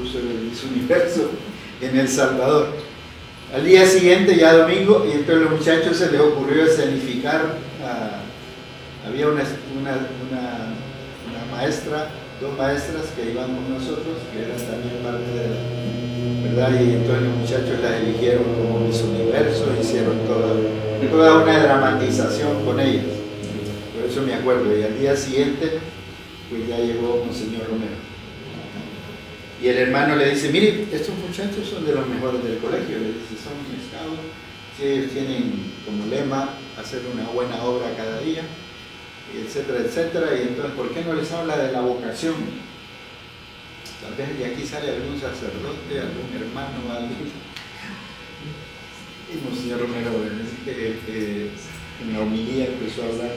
concurso de Miss Universo en El Salvador. Al día siguiente, ya domingo, y entonces los muchachos se les ocurrió escenificar, había una maestra, dos maestras que iban con nosotros, que eran también parte de la, ¿verdad? Y entonces los muchachos las eligieron como Miss Universo, hicieron toda una dramatización con ellas. Por eso me acuerdo. Y al día siguiente, pues ya llegó Monseñor Romero. Y el hermano le dice, mire, estos muchachos son de los mejores del colegio. Le dice, son scouts, si ellos tienen como lema hacer una buena obra cada día, etcétera, etcétera. Y entonces, ¿por qué no les habla de la vocación? Tal vez de aquí sale algún sacerdote, algún hermano, alguien. Y Monseñor Romero en la homilía empezó a hablar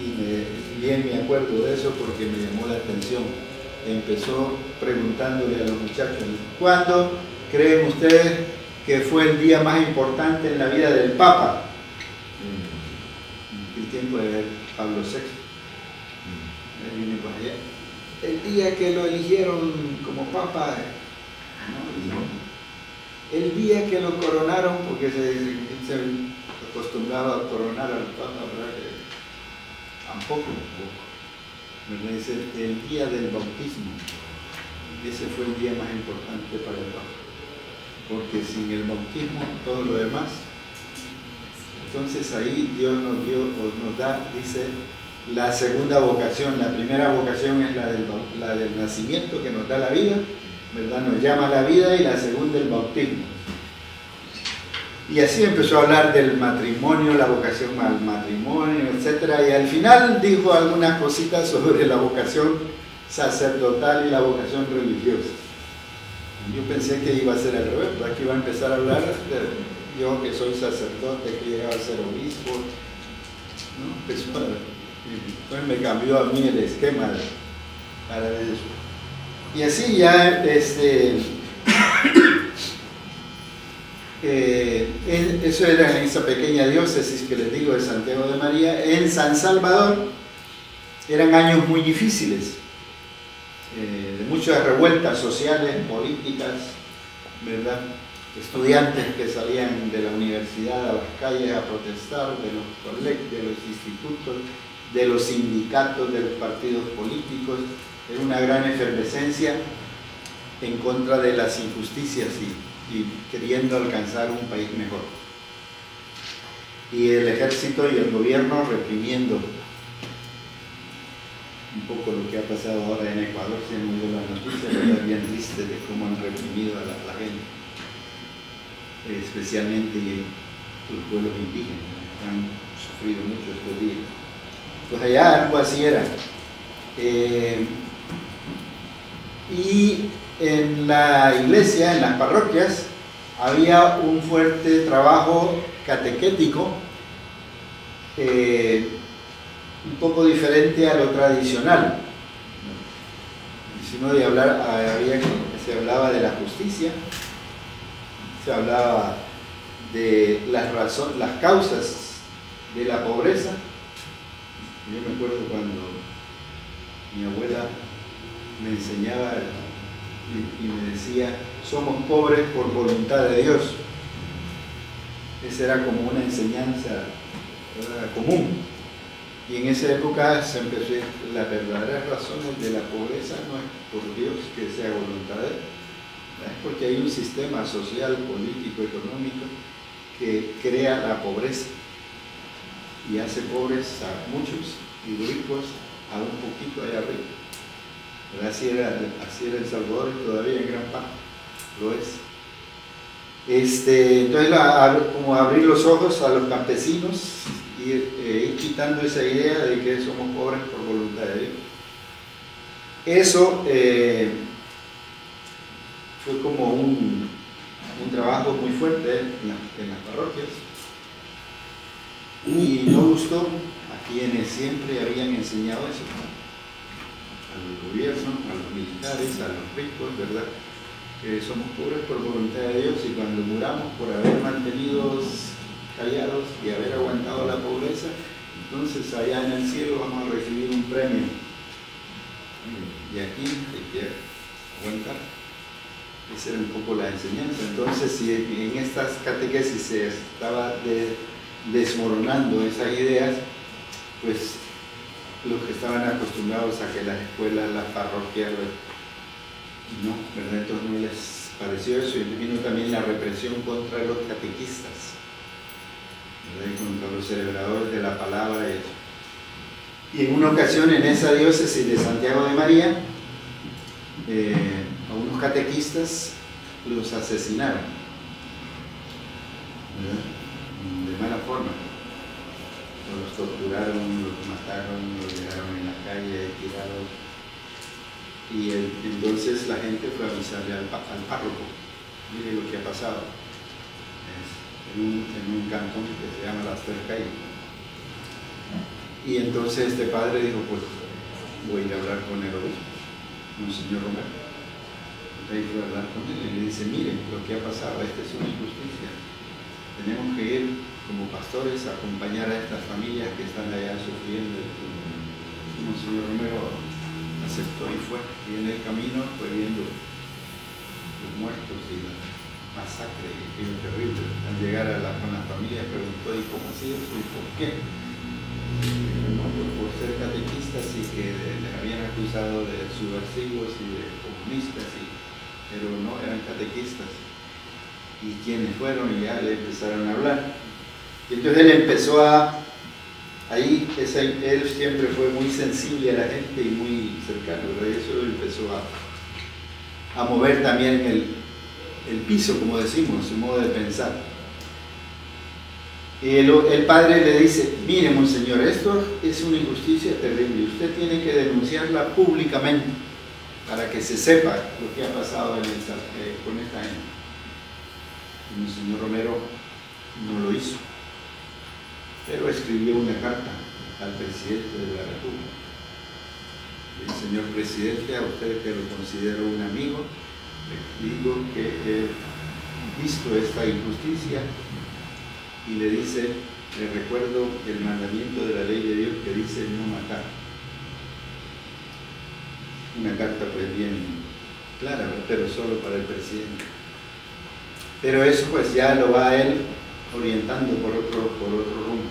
y bien me acuerdo de eso porque me llamó la atención. Empezó preguntándole a los muchachos, ¿cuándo creen ustedes que fue el día más importante en la vida del Papa? El tiempo de Pablo VI. El día que lo eligieron como Papa, ¿no? El día que lo coronaron, porque se acostumbraba a coronar al Papa, ¿verdad? Tampoco. Me dice, el día del bautismo, ese fue el día más importante para el Papa, porque sin el bautismo todo lo demás. Entonces ahí Dios nos da, dice, la segunda vocación. La primera vocación es la del nacimiento, que nos da la vida, ¿verdad? Nos llama a la vida, y la segunda el bautismo. Y así empezó a hablar del matrimonio, la vocación al matrimonio, etc. Y al final dijo algunas cositas sobre la vocación sacerdotal y la vocación religiosa. Yo pensé que iba a ser al revés, ¿verdad? Que iba a empezar a hablar de yo que soy sacerdote, que llegaba a ser obispo, ¿no? Entonces me cambió a mí el esquema para eso. Y así ya, eso era en esa pequeña diócesis que les digo de Santiago de María. En San Salvador eran años muy difíciles, de muchas revueltas sociales, políticas, ¿verdad? Estudiantes que salían de la universidad a las calles a protestar, de los colegios, de los institutos, de los sindicatos, de los partidos políticos. Era una gran efervescencia en contra de las injusticias y queriendo alcanzar un país mejor. Y el ejército y el gobierno reprimiendo un poco lo que ha pasado ahora en Ecuador. Se han oído las noticias, ¿verdad? Bien tristes de cómo han reprimido a la gente, especialmente los pueblos indígenas, han sufrido mucho estos días. Pues allá algo así era. Y en la iglesia, en las parroquias, había un fuerte trabajo catequético, un poco diferente a lo tradicional. Sino de hablar, se hablaba de la justicia, se hablaba de las causas de la pobreza. Yo me acuerdo cuando mi abuela me enseñaba y me decía, somos pobres por voluntad de Dios. Esa era como una enseñanza, ¿verdad?, común. Y en esa época se empezó a decir, las verdaderas razones de la pobreza no es por Dios que sea voluntad de Él, es porque hay un sistema social, político, económico que crea la pobreza y hace pobres a muchos y ricos a un poquito allá arriba. Pero así era El Salvador y todavía en gran parte lo es. Entonces, como abrir los ojos a los campesinos y ir quitando esa idea de que somos pobres por voluntad de Dios. Eso fue como un trabajo muy fuerte en las parroquias, y no gustó a quienes siempre habían enseñado eso, ¿no?, al gobierno, a los militares, a los ricos, ¿verdad?, que somos pobres por voluntad de Dios, y cuando muramos por haber mantenido callados y haber aguantado la pobreza, entonces allá en el cielo vamos a recibir un premio. Y aquí hay que aguantar. Esa era un poco la enseñanza. Entonces, si en estas catequesis se estaba desmoronando esas ideas, pues los que estaban acostumbrados a que las escuelas, las parroquias, no, ¿verdad? Entonces no les pareció eso, y vino también la represión contra los catequistas, ¿verdad? Y contra los celebradores de la palabra. Y en una ocasión en esa diócesis de Santiago de María, a unos catequistas los asesinaron, ¿verdad? De mala forma. Los torturaron, los mataron, los dejaron en la calle tirados. Y entonces la gente fue a avisarle al párroco: mire lo que ha pasado. En un cantón que se llama Las Tercayes. Y entonces este padre dijo: pues voy a ir a hablar con el obispo, Monseñor Romero. Entonces fue a hablar con él y le dice: miren lo que ha pasado, esta es una injusticia. Tenemos que ir como pastores a acompañar a estas familias que están allá sufriendo. Monseñor Romero aceptó y fue. Y en el camino fue viendo los muertos y la masacre, y aquello terrible. Al llegar con las familias preguntó: ¿y cómo ha sido eso? ¿Y por qué? No, por ser catequistas, y que les habían acusado de subversivos y de comunistas, pero no eran catequistas. Y quienes fueron, y ya le empezaron a hablar. Y entonces él empezó ahí él siempre fue muy sensible a la gente y muy cercano, ¿verdad? Y eso empezó a mover también el piso, como decimos, su modo de pensar. Y el padre le dice: mire, monseñor, esto es una injusticia terrible, usted tiene que denunciarla públicamente para que se sepa lo que ha pasado con esta gente. Y monseñor Romero no lo hizo, pero escribió una carta al presidente de la República. El señor presidente, a usted que lo considero un amigo, le digo que he visto esta injusticia, y le dice: le recuerdo el mandamiento de la ley de Dios que dice no matar. Una carta pues bien clara, pero solo para el presidente. Pero eso pues ya lo va a él orientando por otro rumbo.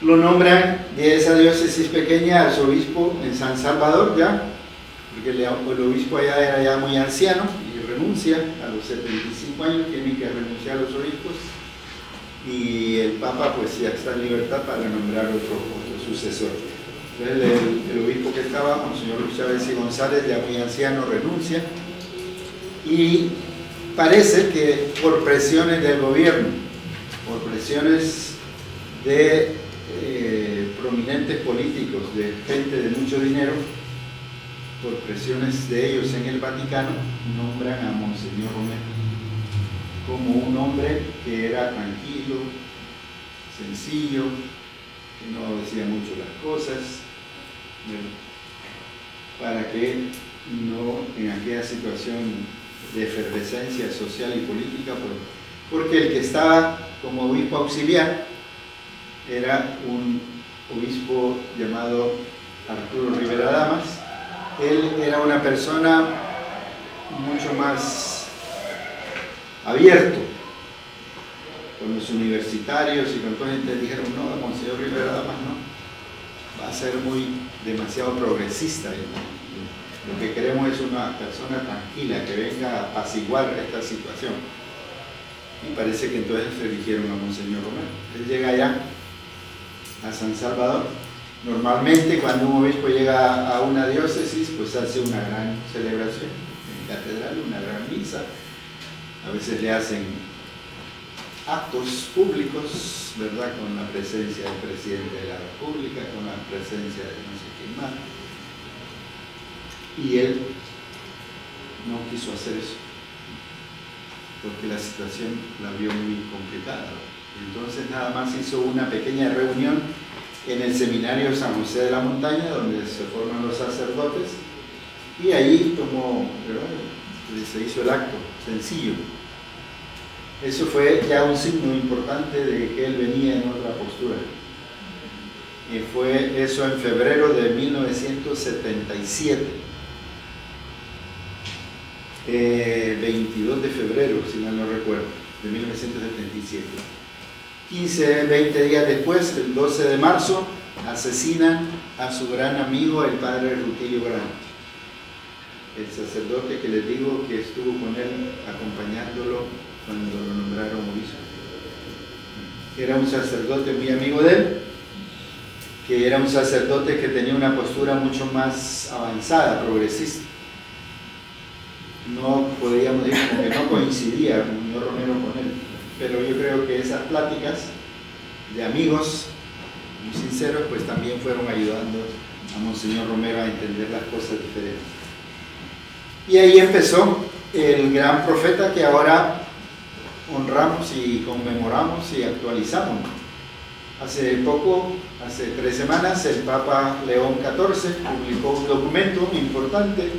Lo nombran de esa diócesis pequeña arzobispo en San Salvador, ya, porque el obispo allá era ya muy anciano y renuncia a los 75 años, tiene que renunciar a los obispos, y el Papa pues ya está en libertad para nombrar otro sucesor. Entonces el obispo que estaba, Monseñor Luis Chávez y González, ya muy anciano, renuncia, y parece que por presiones del gobierno, por presiones de prominentes políticos, de gente de mucho dinero, por presiones de ellos en el Vaticano, nombran a Monseñor Romero como un hombre que era tranquilo, sencillo, que no decía mucho las cosas, para que no, en aquella situación de efervescencia social y política, porque el que estaba como obispo auxiliar era un obispo llamado Arturo Rivera Damas. Él era una persona mucho más abierto con los universitarios, y con toda gente dijeron: no, Monseñor Rivera Damas no, va a ser demasiado progresista. Lo que queremos es una persona tranquila, que venga a apaciguar esta situación. Y parece que entonces eligieron a Monseñor Romero. Él llega allá a San Salvador. Normalmente cuando un obispo llega a una diócesis, pues hace una gran celebración en catedral, una gran misa. A veces le hacen actos públicos, ¿verdad?, con la presencia del presidente de la República, con la presencia de no sé quién más. Y él no quiso hacer eso, porque la situación la vio muy complicada. Entonces nada más hizo una pequeña reunión en el seminario San José de la Montaña, donde se forman los sacerdotes, y ahí tomó, ¿verdad?, se hizo el acto sencillo. Eso fue ya un signo importante de que él venía en otra postura. Y fue eso en febrero de 1977. 22 de febrero, si mal no recuerdo, de 1977. 15, 20 días después, el 12 de marzo, asesinan a su gran amigo, el padre Rutilio Brandt, el sacerdote que les digo que estuvo con él acompañándolo cuando lo nombraron obispo. Era un sacerdote muy amigo de él, que era un sacerdote que tenía una postura mucho más avanzada, progresista. No podíamos decir como que no coincidía Monseñor Romero con él, pero yo creo que esas pláticas de amigos muy sinceros pues también fueron ayudando a Monseñor Romero a entender las cosas diferentes. Y ahí empezó el gran profeta que ahora honramos y conmemoramos y actualizamos. Hace poco, hace 3 semanas, el Papa León XIV publicó un documento importante,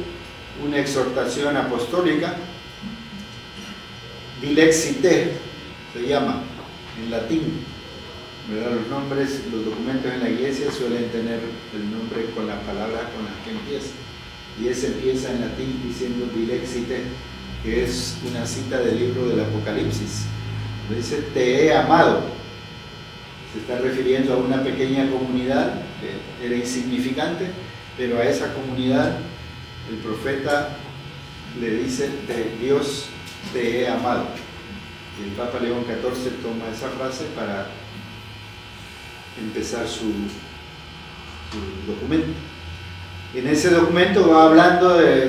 una exhortación apostólica, Dilexite, se llama, en latín, ¿verdad? Los documentos en la iglesia suelen tener el nombre con la palabra con la que empieza, y ese empieza en latín diciendo Dilexite, que es una cita del libro del Apocalipsis, dice, te he amado. Se está refiriendo a una pequeña comunidad que era insignificante, pero a esa comunidad el profeta le dice, Dios te he amado. Y el Papa León XIV toma esa frase para empezar su documento. En ese documento va hablando de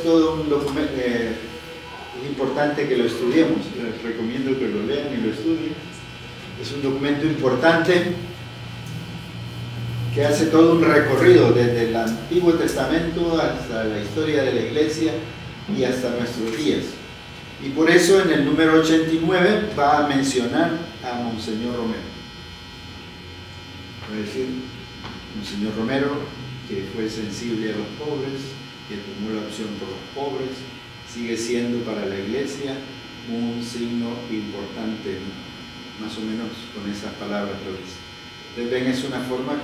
todo un documento, es importante que lo estudiemos, les recomiendo que lo lean y lo estudien. Es un documento importante que hace todo un recorrido desde el Antiguo Testamento hasta la historia de la Iglesia y hasta nuestros días. Y por eso en el número 89 va a mencionar a Monseñor Romero. Va a decir, Monseñor Romero, que fue sensible a los pobres, que tomó la opción por los pobres, sigue siendo para la Iglesia un signo importante, más o menos con esas palabras lo dice. Ustedes ven, es una forma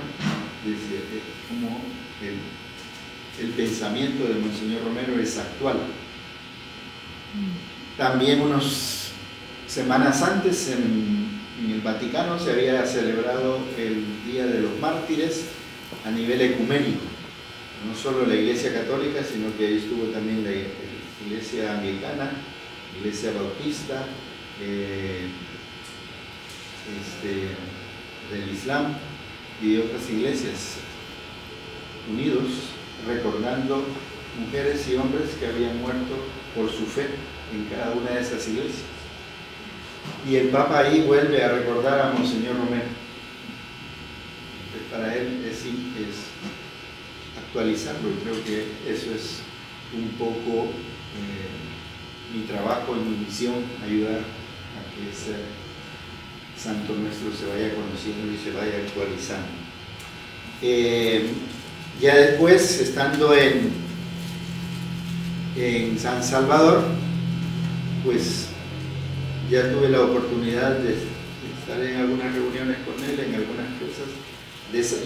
de como el pensamiento de Monseñor Romero es actual. También unas semanas antes en el Vaticano se había celebrado el Día de los Mártires a nivel ecuménico, no solo la Iglesia Católica, sino que ahí estuvo también la Iglesia Anglicana, Iglesia Bautista, del Islam y de otras iglesias, unidos recordando mujeres y hombres que habían muerto por su fe en cada una de esas iglesias. Y el Papa ahí vuelve a recordar a Monseñor Romero. Para él es actualizarlo, y creo que eso es un poco mi trabajo y mi misión, ayudar a que ese santo nuestro se vaya conociendo y se vaya actualizando. Ya después, estando en San Salvador, pues ya tuve la oportunidad de estar en algunas reuniones con él, en algunas cosas.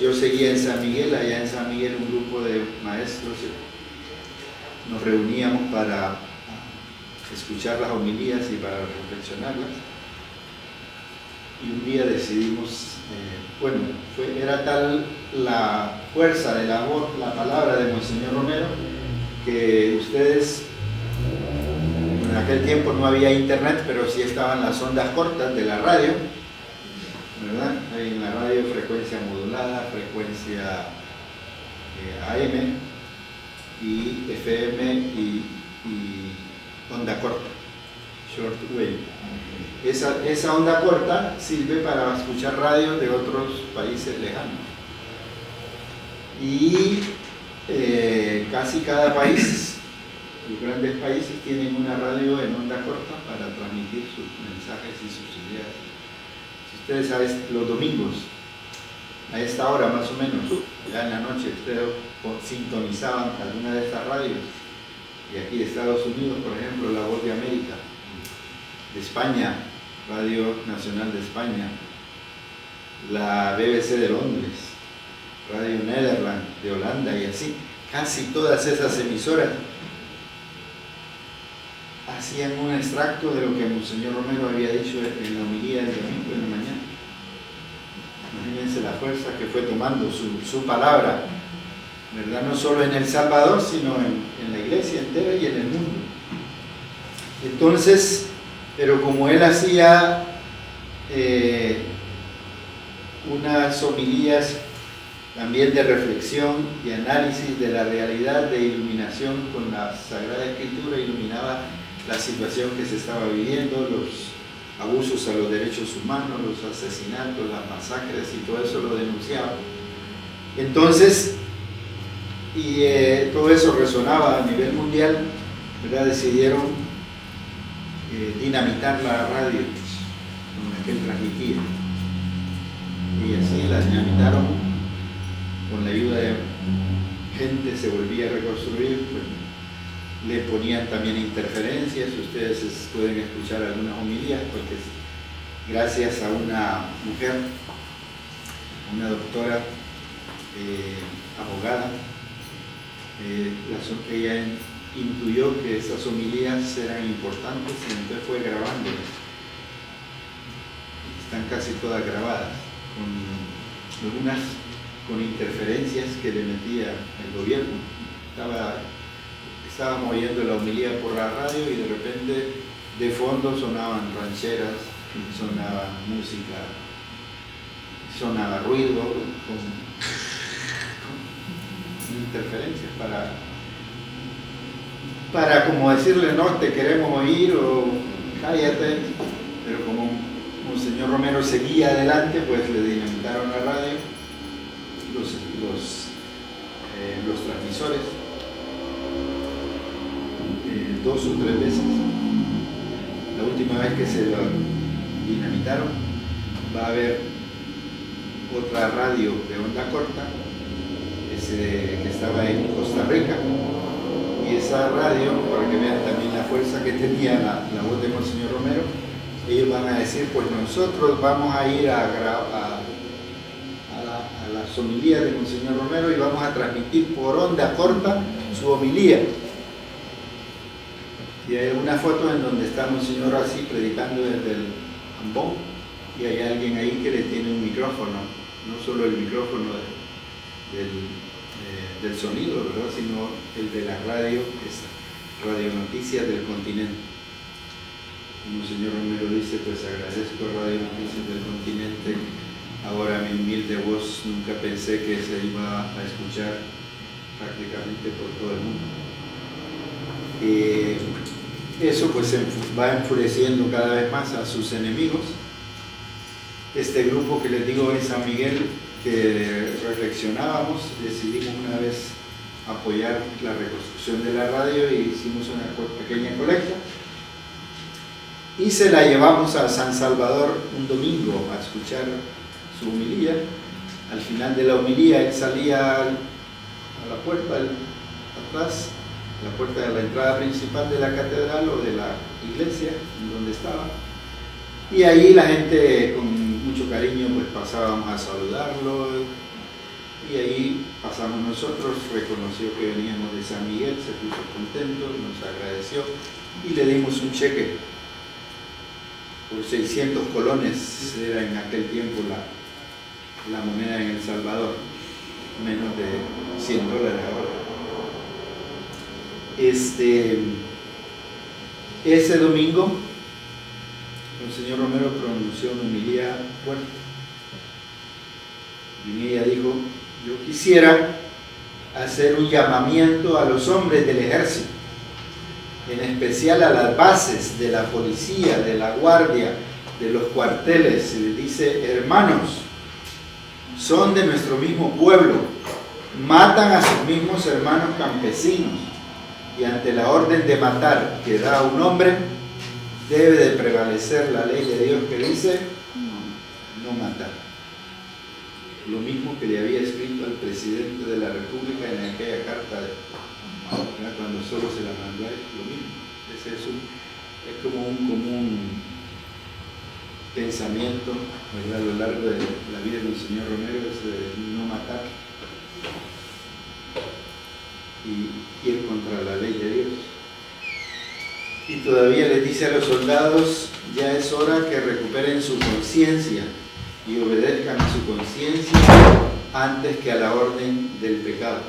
Yo seguía en San Miguel, allá en San Miguel un grupo de maestros nos reuníamos para escuchar las homilías y para reflexionarlas. Y un día decidimos, era tal la fuerza de la voz, la palabra de Monseñor Romero, que ustedes, en aquel tiempo no había internet, pero sí estaban las ondas cortas de la radio, ¿verdad? Hay en la radio frecuencia modulada, frecuencia AM y FM y onda corta, short wave. Esa onda corta sirve para escuchar radio de otros países lejanos. Y casi cada país, los grandes países, tienen una radio en onda corta para transmitir sus mensajes y sus ideas. Si ustedes saben, los domingos, a esta hora más o menos, ya en la noche, ustedes sintonizaban alguna de estas radios. Y aquí de Estados Unidos, por ejemplo, La Voz de América, de España, Radio Nacional de España, la BBC de Londres, Radio Nederland de Holanda y así, casi todas esas emisoras hacían un extracto de lo que Monseñor Romero había dicho en la homilía del domingo en la mañana. Imagínense la fuerza que fue tomando su palabra, ¿verdad? No solo en El Salvador, sino en la iglesia entera y en el mundo. Entonces, pero como él hacía unas homilías también de reflexión y análisis de la realidad, de iluminación con la Sagrada Escritura, iluminaba la situación que se estaba viviendo, los abusos a los derechos humanos, los asesinatos, las masacres y todo eso lo denunciaba. Entonces, todo eso resonaba a nivel mundial, ¿verdad? Decidieron dinamitar la radio con la que él transmitía. Y así la dinamitaron. Con la ayuda de gente se volvía a reconstruir, pues, le ponían también interferencias. Ustedes pueden escuchar algunas homilías, porque gracias a una mujer, una doctora, abogada, ella intuyó que esas homilías eran importantes y entonces fue grabándolas. Están casi todas grabadas, con algunas con interferencias que le metía el gobierno. Estábamos oyendo la homilía por la radio y de repente de fondo sonaban rancheras, sonaba música, sonaba ruido, con interferencias para como decirle, no, te queremos oír, o cállate. Pero como Monseñor Romero seguía adelante, pues le dinamitaron la radio, los transmisores, 2 o 3 veces. La última vez que se lo dinamitaron, va a haber otra radio de onda corta, que estaba en Costa Rica, y esa radio, para que vean también la fuerza que tenía la voz de Monseñor Romero, ellos van a decir, pues nosotros vamos a ir a las homilías de Monseñor Romero y vamos a transmitir por onda corta su homilía. Y hay una foto en donde está Monseñor así predicando desde el ambón, y hay alguien ahí que le tiene un micrófono, no solo el micrófono del sonido, ¿verdad?, sino el de la radio, que es Radio Noticias del Continente. Y Monseñor Romero dice, pues agradezco a Radio Noticias del Continente. Ahora mi humilde voz nunca pensé que se iba a escuchar prácticamente por todo el mundo. Eso pues va enfureciendo cada vez más a sus enemigos. Este grupo que les digo en San Miguel, que reflexionábamos, decidimos una vez apoyar la reconstrucción de la radio y hicimos una pequeña colecta. Y se la llevamos a San Salvador un domingo a escuchar su homilía. Al final de la homilía él salía a la puerta atrás, la puerta de la entrada principal de la catedral o de la iglesia en donde estaba, y ahí la gente con mucho cariño pues pasábamos a saludarlo, y ahí pasamos nosotros, reconoció que veníamos de San Miguel, se puso contento, nos agradeció y le dimos un cheque por 600 colones, era en aquel tiempo la moneda en El Salvador, menos de $100 ahora. Ese domingo, el señor Romero pronunció una homilía fuerte. Y en ella dijo, yo quisiera hacer un llamamiento a los hombres del ejército, en especial a las bases de la policía, de la guardia, de los cuarteles. Y le dice, hermanos, son de nuestro mismo pueblo, matan a sus mismos hermanos campesinos, y ante la orden de matar que da un hombre, debe de prevalecer la ley de Dios que dice no matar. Lo mismo que le había escrito al presidente de la República en aquella carta, cuando solo se la mandó a él, lo mismo. Es como un común pensamiento, ¿verdad?, a lo largo de la vida del señor Romero, es de no matar y ir contra la ley de Dios. Y todavía les dice a los soldados, ya es hora que recuperen su conciencia y obedezcan a su conciencia antes que a la orden del pecado.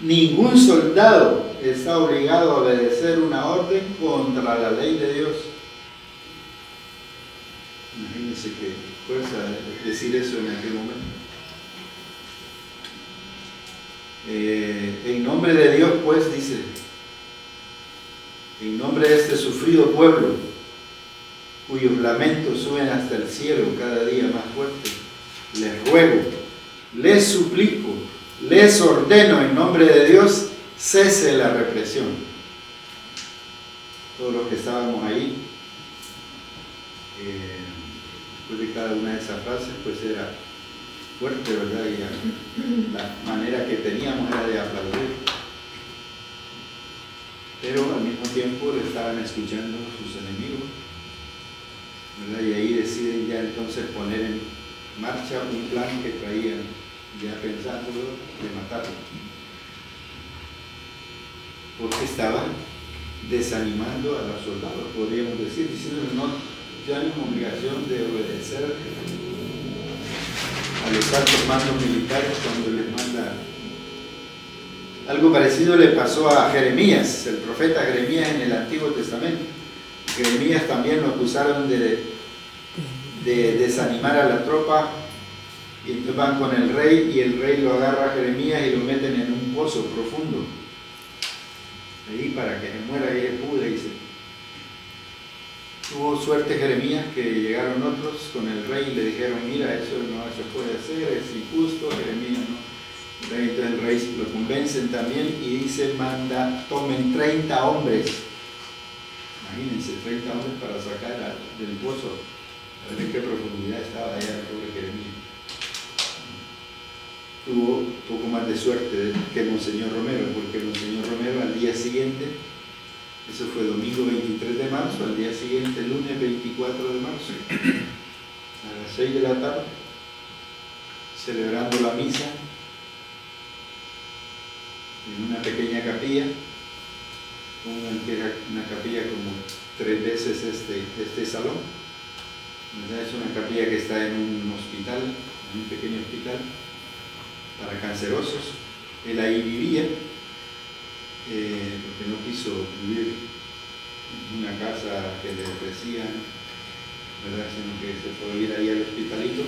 Ningún soldado está obligado a obedecer una orden contra la ley de Dios. Imagínense qué fuerza decir eso en aquel momento. En nombre de Dios, pues, dice, en nombre de este sufrido pueblo, cuyos lamentos suben hasta el cielo cada día más fuerte, les ruego, les suplico, les ordeno en nombre de Dios, cese la represión. Todos los que estábamos ahí, después de cada una de esas frases, pues era fuerte, ¿verdad? Y la manera que teníamos era de aplaudir. Pero al mismo tiempo le estaban escuchando sus enemigos, ¿verdad? Y ahí deciden ya entonces poner en marcha un plan que traían ya pensándolo de matarlo, porque estaban desanimando a los soldados, podríamos decir, diciendo no tienen obligación de obedecer a los altos mandos militares cuando les manda. Algo parecido le pasó a Jeremías, el profeta Jeremías en el Antiguo Testamento. Jeremías también lo acusaron de desanimar a la tropa, y entonces van con el rey y el rey lo agarra a Jeremías y lo meten en un pozo profundo, ahí para que se muera y se pudre. Y tuvo suerte Jeremías que llegaron otros con el rey y le dijeron, mira, eso no se puede hacer, es injusto. Jeremías no. Entonces el rey lo convencen también y dice, manda, tomen 30 hombres, imagínense, 30 hombres para sacar del pozo, a ver en qué profundidad estaba allá el pobre Jeremías. Tuvo poco más de suerte que Monseñor Romero, porque Monseñor Romero al día siguiente, eso fue domingo 23 de marzo, al día siguiente, lunes 24 de marzo, a las 6 de la tarde, celebrando la misa en una pequeña capilla, una capilla como 3 veces este salón. Es una capilla que está en un hospital, en un pequeño hospital para cancerosos. Él ahí vivía, porque no quiso vivir en una casa que le ofrecían, ¿verdad? Sino que se fue a vivir ahí al hospitalito.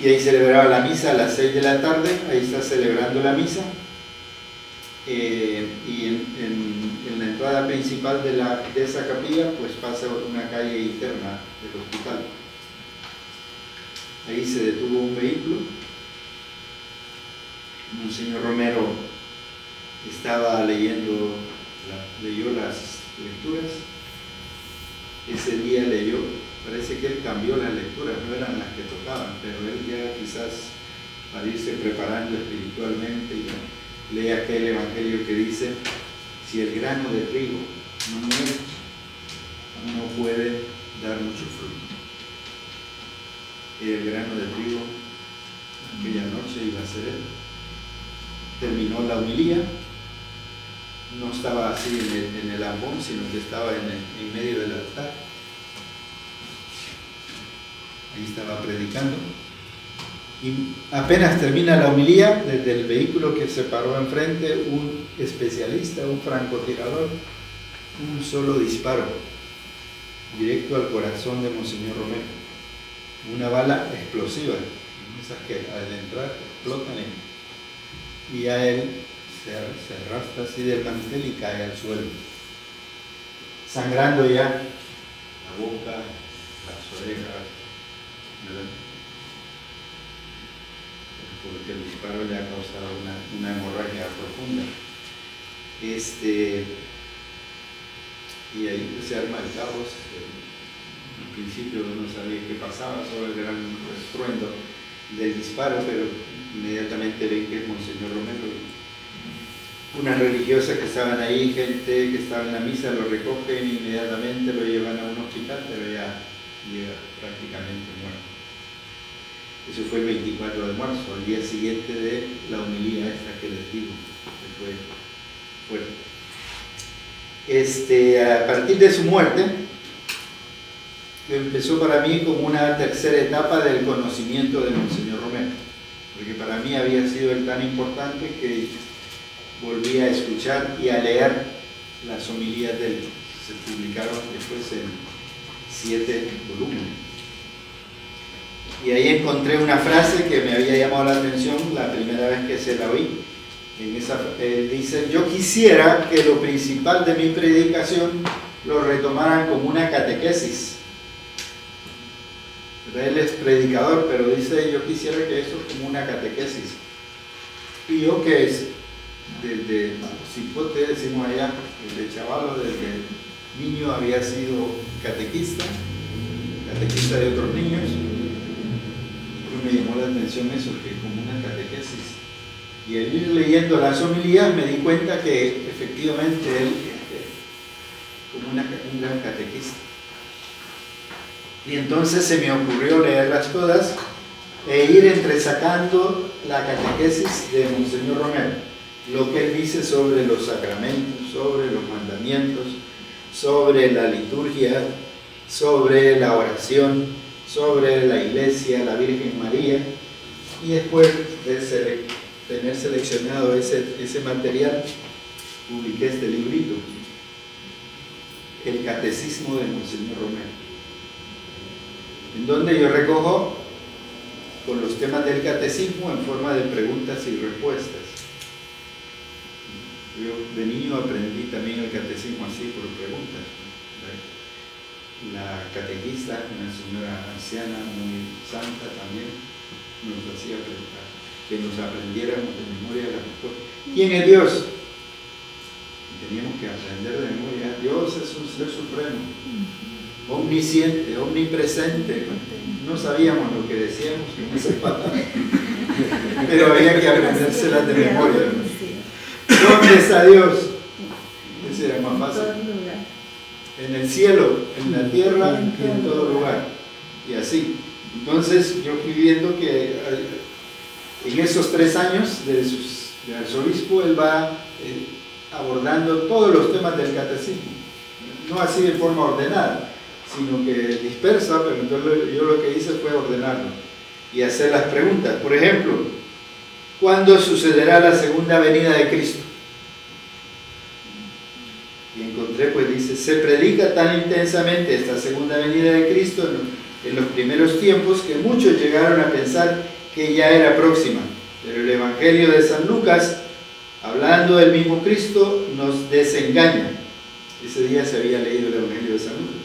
Y ahí celebraba la misa a las 6 de la tarde, ahí está celebrando la misa. Y en la entrada principal de esa capilla, pues pasa una calle interna del hospital. Ahí se detuvo un vehículo. Monseñor Romero leyó las lecturas. Ese día leyó, parece que él cambió las lecturas, no eran las que tocaban, pero él ya quizás para irse preparando espiritualmente, y lee aquel evangelio que dice, si el grano de trigo no muere, no puede dar mucho fruto. Y el grano de trigo aquella noche iba a ser él. Terminó la homilía, no estaba así en el ambón, sino que estaba en medio del altar. Ahí estaba predicando. Y apenas termina la homilía, desde el vehículo que se paró enfrente, un especialista, un francotirador, un solo disparo, directo al corazón de Monseñor Romero. Una bala explosiva, esas que al entrar explotan, y a él se arrastra así del mantel y cae al suelo, sangrando ya la boca, las orejas, ¿verdad? Porque el disparo le ha causado una hemorragia profunda. Y ahí se arma el caos. Al principio no sabía qué pasaba, solo el gran estruendo del disparo, pero inmediatamente ven que es Monseñor Romero. Unas religiosas que estaban ahí, gente que estaba en la misa, lo recogen e inmediatamente lo llevan a un hospital, pero ya llega prácticamente muerto. Eso fue el 24 de marzo, al día siguiente de la homilía esta que les digo, que fue fuerte. a partir de su muerte, empezó para mí como una tercera etapa del conocimiento de Monseñor Romero, porque para mí había sido él tan importante que volví a escuchar y a leer las homilías de él. Se publicaron después en 7 volúmenes. Y ahí encontré una frase que me había llamado la atención la primera vez que se la oí. Dice: yo quisiera que lo principal de mi predicación lo retomaran como una catequesis. Él es predicador, pero dice: yo quisiera que eso como una catequesis. Y yo, que es desde cipote, decimos allá, desde chavalo, desde niño había sido catequista de otros niños, pues me llamó la atención eso, que como una catequesis. Y al ir leyendo las homilías me di cuenta que efectivamente él, como un gran catequista. Y entonces se me ocurrió leerlas todas e ir entresacando la catequesis de Monseñor Romero, lo que él dice sobre los sacramentos, sobre los mandamientos, sobre la liturgia, sobre la oración, sobre la Iglesia, la Virgen María. Y después de tener seleccionado ese material, publiqué este librito, El Catecismo de Monseñor Romero, en donde yo recojo con los temas del catecismo en forma de preguntas y respuestas. Yo de niño aprendí también el catecismo así, por preguntas. La catequista, una señora anciana muy santa también, nos hacía preguntar, que nos aprendiéramos de memoria la respuesta. ¿Quién es Dios? Y teníamos que aprender de memoria. Dios es un ser supremo, omnisciente, omnipresente. No sabíamos lo que decíamos en esas palabras, pero había que aprendérselas de memoria. ¿Dónde está Dios? Ese era más fácil. En el cielo, en la tierra y en todo lugar. Y así. Entonces yo fui viendo que en esos 3 años de arzobispo él va abordando todos los temas del catecismo. No así de forma ordenada, sino que dispersa, pero entonces yo lo que hice fue ordenarlo y hacer las preguntas. Por ejemplo, ¿cuándo sucederá la segunda venida de Cristo? Y encontré, pues dice, se predica tan intensamente esta segunda venida de Cristo en los primeros tiempos que muchos llegaron a pensar que ya era próxima. Pero el Evangelio de San Lucas, hablando del mismo Cristo, nos desengaña. Ese día se había leído el Evangelio de San Lucas.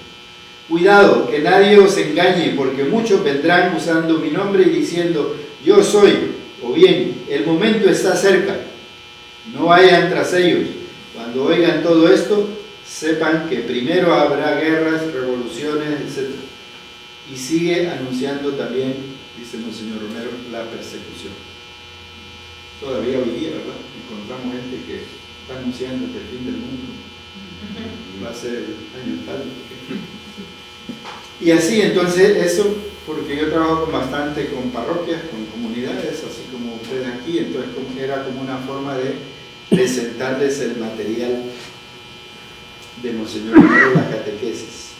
Cuidado, que nadie os engañe, porque muchos vendrán usando mi nombre y diciendo, yo soy, o bien, el momento está cerca. No vayan tras ellos. Cuando oigan todo esto, sepan que primero habrá guerras, revoluciones, etc. Y sigue anunciando también, dice Monseñor Romero, la persecución. Todavía hoy día, ¿verdad? Encontramos gente que está anunciando que el fin del mundo va a ser el año tal. Y así, entonces, eso, porque yo trabajo bastante con parroquias, con comunidades, así como ustedes aquí, entonces era como una forma de presentarles el material de Monseñor Romero, la catequesis.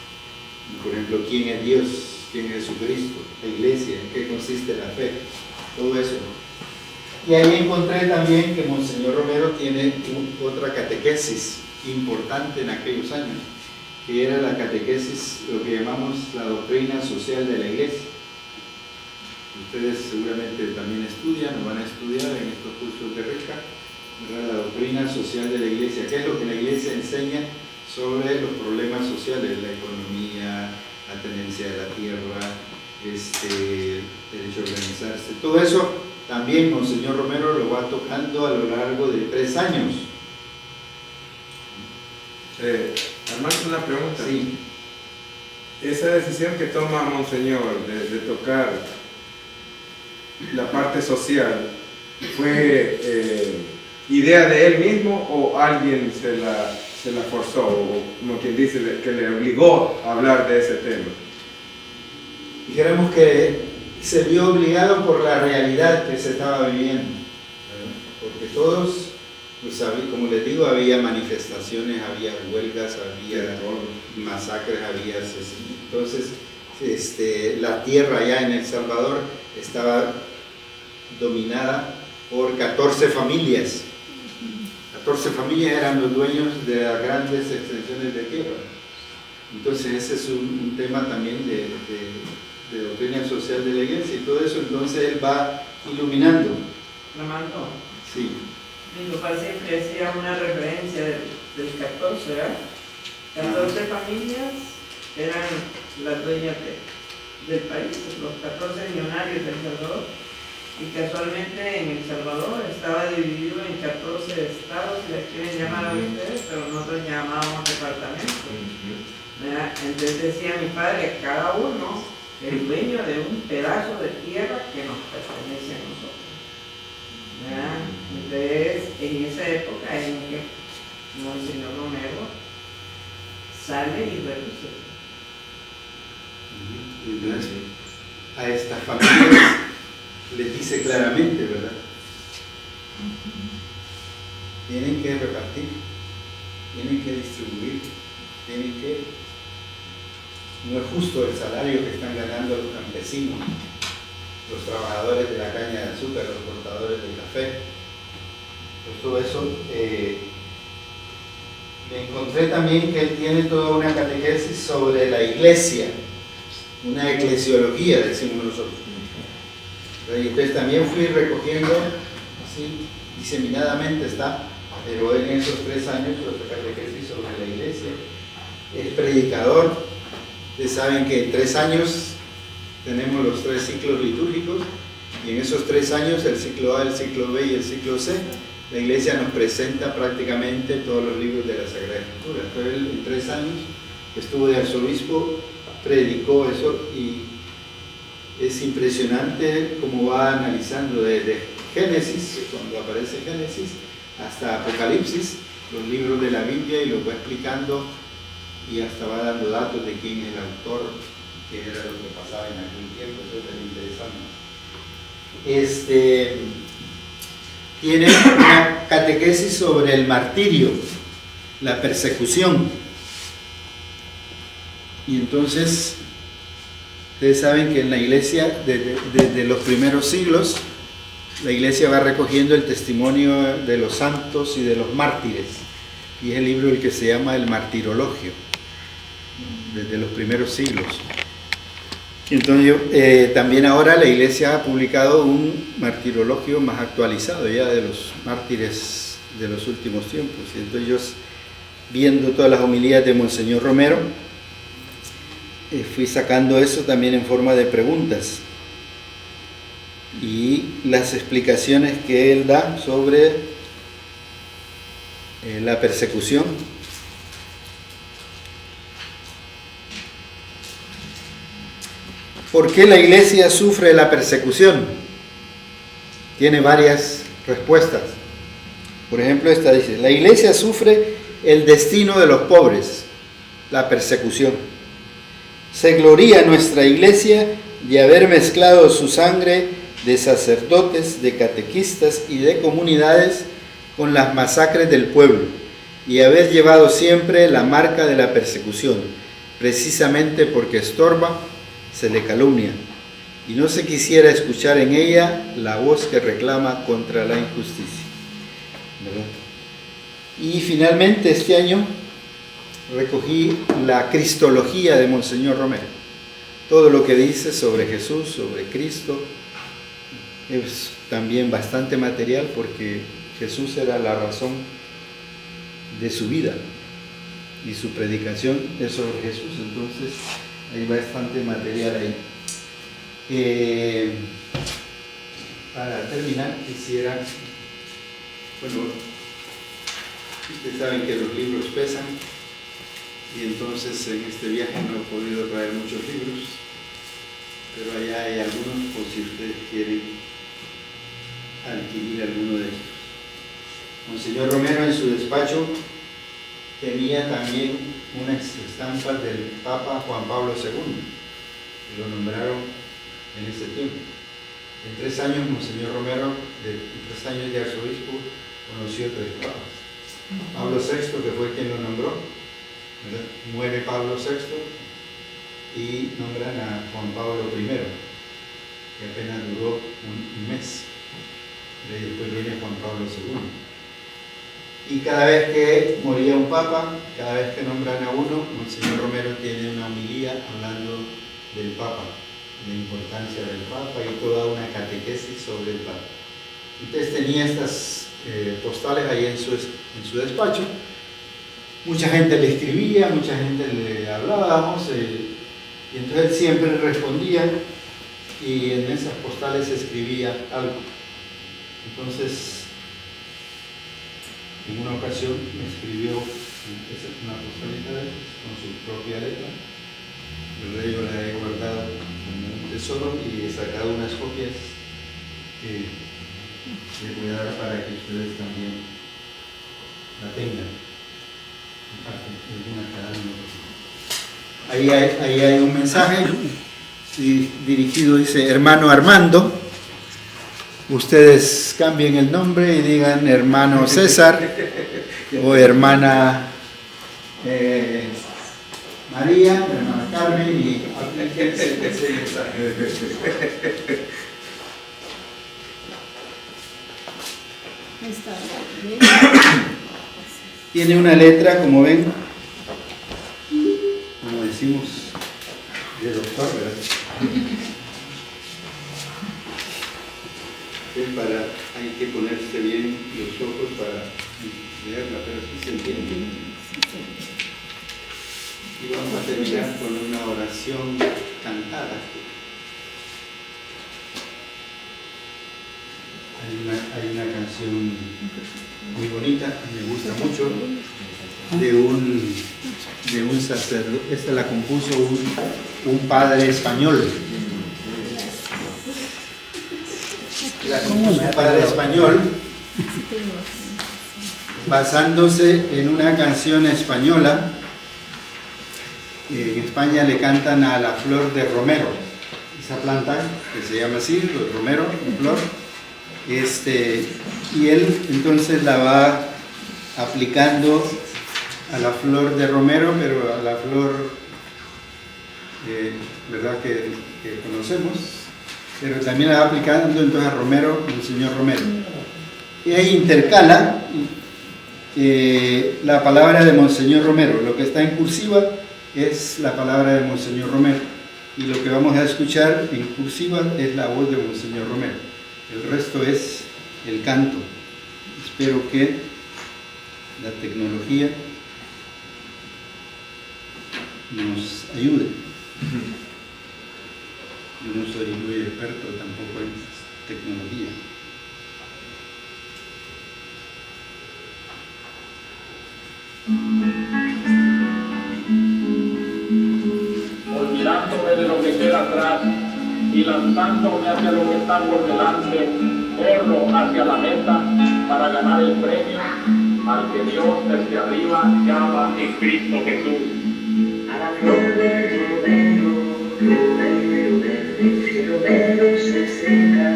Por ejemplo, ¿quién es Dios? ¿Quién es Jesucristo? La Iglesia, ¿en qué consiste la fe? Todo eso. Y ahí encontré también que Monseñor Romero tiene otra catequesis importante en aquellos años, que era la catequesis, lo que llamamos la doctrina social de la Iglesia. Ustedes seguramente también estudian o van a estudiar en estos cursos de RECA, la doctrina social de la Iglesia. ¿Qué es lo que la Iglesia enseña sobre los problemas sociales? La economía, la tenencia de la tierra, el derecho a organizarse. Todo eso también Monseñor Romero lo va tocando a lo largo de 3 años. Armando, una pregunta. Sí. Esa decisión que toma Monseñor de tocar la parte social, ¿fue idea de él mismo o alguien se la forzó, o como quien dice, que le obligó a hablar de ese tema? Dijéramos que se vio obligado por la realidad que se estaba viviendo, porque todos pues como les digo, había manifestaciones, había huelgas, había masacres, había asesinatos. Entonces, la tierra allá en El Salvador estaba dominada por 14 familias. 14 familias eran los dueños de las grandes extensiones de tierra. Entonces ese es un tema también de doctrina social de la iglesia y todo eso. Entonces él va iluminando. Armando, Sí. mi papá siempre hacía una referencia del 14, ¿verdad? 14 familias eran las dueñas del país, los 14 millonarios de El Salvador. Y casualmente en El Salvador estaba dividido en 14 estados, si les quieren llamar a ustedes, pero nosotros llamábamos departamentos. ¿Verdad? Entonces decía mi padre, cada uno es dueño de un pedazo de tierra que nos pertenece a nosotros. ¿Verdad? Entonces, en esa época en que Monseñor Romero sale y reduce. Entonces, a estas familias les dice claramente, ¿verdad? Tienen que repartir, tienen que distribuir, tienen que... No es justo el salario que están ganando los campesinos, los trabajadores de la caña de azúcar, los cortadores de café. Pues todo eso, me encontré también que él tiene toda una catequesis sobre la iglesia, una eclesiología, decimos nosotros. Y entonces también fui recogiendo, así, diseminadamente está, pero en esos 3 años, otra catequesis sobre la iglesia. Es predicador. Ustedes saben que en 3 años tenemos los 3 ciclos litúrgicos, y en esos 3 años, el ciclo A, el ciclo B y el ciclo C, la iglesia nos presenta prácticamente todos los libros de la Sagrada Escritura. Entonces él en 3 años estuvo de arzobispo, predicó eso, y es impresionante cómo va analizando desde Génesis, cuando aparece Génesis, hasta Apocalipsis, los libros de la Biblia, y los va explicando, y hasta va dando datos de quién es el autor, qué era lo que pasaba en aquel tiempo. Eso es interesante. Tiene una catequesis sobre el martirio, la persecución. Y entonces, ustedes saben que en la iglesia, desde los primeros siglos, la iglesia va recogiendo el testimonio de los santos y de los mártires. Y es el libro el que se llama el Martirologio, desde los primeros siglos. Entonces, también ahora la iglesia ha publicado un martirologio más actualizado ya de los mártires de los últimos tiempos. Y entonces yo, viendo todas las homilías de Monseñor Romero, fui sacando eso también en forma de preguntas, y las explicaciones que él da sobre la persecución. ¿Por qué la iglesia sufre la persecución? Tiene varias respuestas. Por ejemplo, esta dice: la iglesia sufre el destino de los pobres, la persecución. Se gloría nuestra iglesia de haber mezclado su sangre de sacerdotes, de catequistas y de comunidades con las masacres del pueblo, y haber llevado siempre la marca de la persecución, precisamente porque estorba, se le calumnia, y no se quisiera escuchar en ella la voz que reclama contra la injusticia. ¿Verdad? Y finalmente este año recogí la Cristología de Monseñor Romero. Todo lo que dice sobre Jesús, sobre Cristo, es también bastante material, porque Jesús era la razón de su vida y su predicación es sobre Jesús. Entonces hay bastante material ahí. Para terminar, quisiera, bueno, ustedes saben que los libros pesan, y entonces en este viaje no he podido traer muchos libros, pero allá hay algunos por si ustedes quieren adquirir alguno de estos. Monseñor Romero en su despacho tenía también unas estampas del Papa Juan Pablo II, que lo nombraron en ese tiempo. En 3 años, Monseñor Romero, en 3 años de arzobispo, conoció 3 papas. Pablo VI, que fue quien lo nombró, ¿verdad? Muere Pablo VI y nombran a Juan Pablo I, que apenas duró un mes. Y después viene Juan Pablo II. Y cada vez que moría un papa, cada vez que nombran a uno, Monseñor Romero tiene una homilía hablando del papa, la importancia del papa y toda una catequesis sobre el papa. Entonces tenía estas postales ahí en su despacho. Mucha gente le escribía, mucha gente le hablábamos, y entonces él siempre respondía y en esas postales escribía algo. Entonces, en una ocasión me escribió una postalita de él con su propia letra. Yo la he guardado como un tesoro y he sacado unas copias que les voy a dar para que ustedes también la tengan. Ahí hay un mensaje dirigido, dice: hermano Armando, ustedes cambien el nombre y digan hermano César o hermana María, hermana Carmen, y aplíquense ese mensaje. Tiene una letra, como ven, como decimos, de doctor, ¿verdad? Hay que ponerse bien los ojos para leerla, pero sí se entiende. Y vamos a terminar con una oración cantada. Hay una canción muy bonita, me gusta mucho, de un sacerdote. Esta la compuso un padre español. La compuso un padre español basándose en una canción española. En España le cantan a la flor de romero, esa planta que se llama así, el romero, la flor. Y él entonces la va aplicando a la flor de romero, pero a la flor ¿verdad? Que conocemos, pero también la va aplicando entonces a Romero, el señor Romero. Y ahí intercala la palabra de Monseñor Romero. Lo que está en cursiva es la palabra de Monseñor Romero, y lo que vamos a escuchar en cursiva es la voz de Monseñor Romero. El resto es el canto. Espero que la tecnología nos ayude. Yo no soy muy experto tampoco en tecnología. Olvidándome de lo que queda atrás y lanzándome hacia lo que está por delante, corro hacia la meta para ganar el premio al que Dios desde arriba llama en Cristo Jesús. A la flor del romero, romero verde, romero se seca,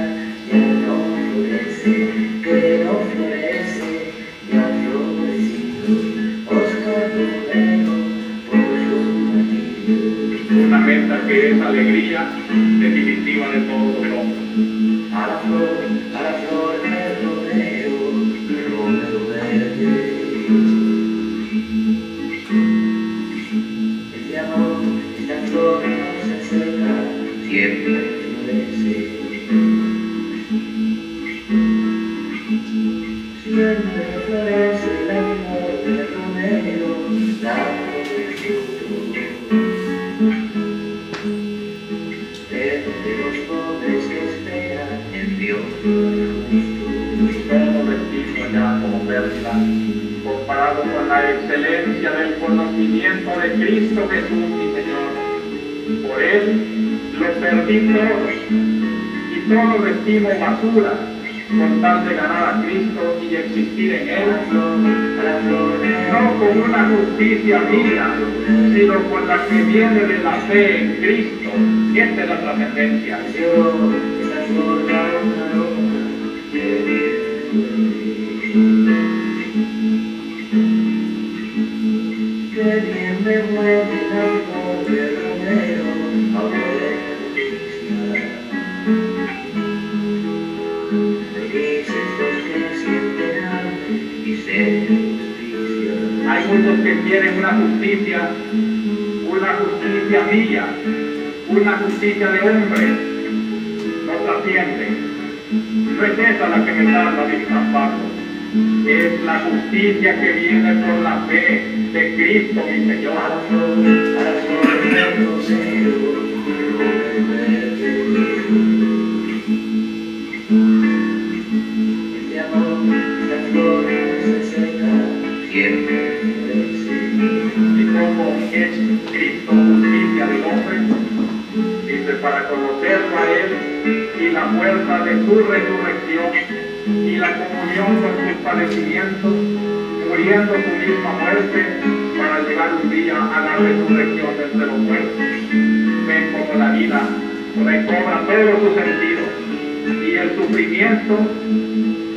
ya no florece, que no florece, ya florecido, Oscar Romero, por su martirio. Una meta que es alegría definitiva de todos los hombres. A la flor del romero, romero verde. Este amor, esta flor no se seca, siempre florece. Siempre florece el amor del romero, la juventud. De los pobres que esperan en Dios Todo vestigio ya como pérdida, comparado con la excelencia del conocimiento de Cristo Jesús mi Señor. Por Él lo perdí todo y todo lo estimo basura, con tal de ganar a Cristo y existir en Él, no con una justicia mía, sino con la que viene de la fe en Cristo. Esta es la trascendencia. esta flor da un aroma de Felices los que sienten hambre y sed de justicia. Hay muchos que quieren una justicia mía, una justicia de hombre. No trasciende. No es esa la que me salva, dice San Pablo. Es la justicia que viene por la fe de Cristo, mi Señor. A la flor del rosero, este amor, la flor no se seca, siempre florece. ¿Y cómo es Cristo justicia del hombre? Dice, para conocerlo a Él y la fuerza de su resurrección y la comunión con sus padecimientos, muriendo su misma muerte para llegar un día a la resurrección de entre los muertos. Ven como la vida recobra todo su sentido y el sufrimiento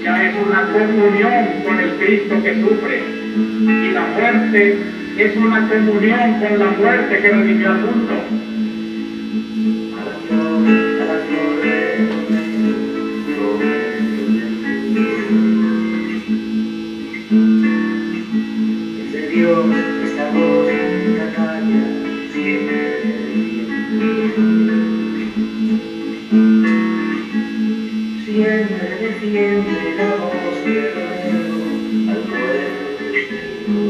ya es una comunión con el Cristo que sufre y la muerte es una comunión con la muerte que redimió al mundo. A la flor del es de Dios esta voz nunca calla, siempre defiende la voz del Romero al pueblo testigo.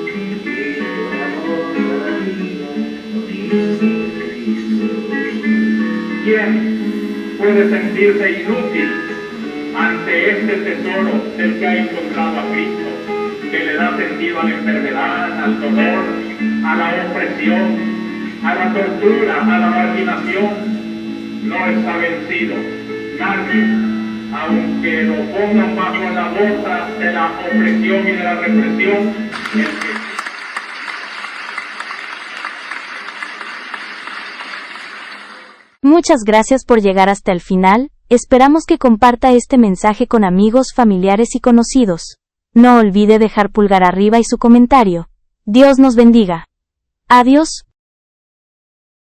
Y con amor a la vida, unirse de Cristo. ¿Quién puede sentirse inútil ante este tesoro del que ha encontrado a Cristo, que le da sentido a la enfermedad, al dolor, a la opresión, a la tortura, a la marginación? No está vencido nadie, aunque lo pongan bajo la bota de la opresión y de la represión. Muchas gracias por llegar hasta el final, esperamos que comparta este mensaje con amigos, familiares y conocidos. No olvide dejar pulgar arriba y su comentario. Dios nos bendiga. Adiós.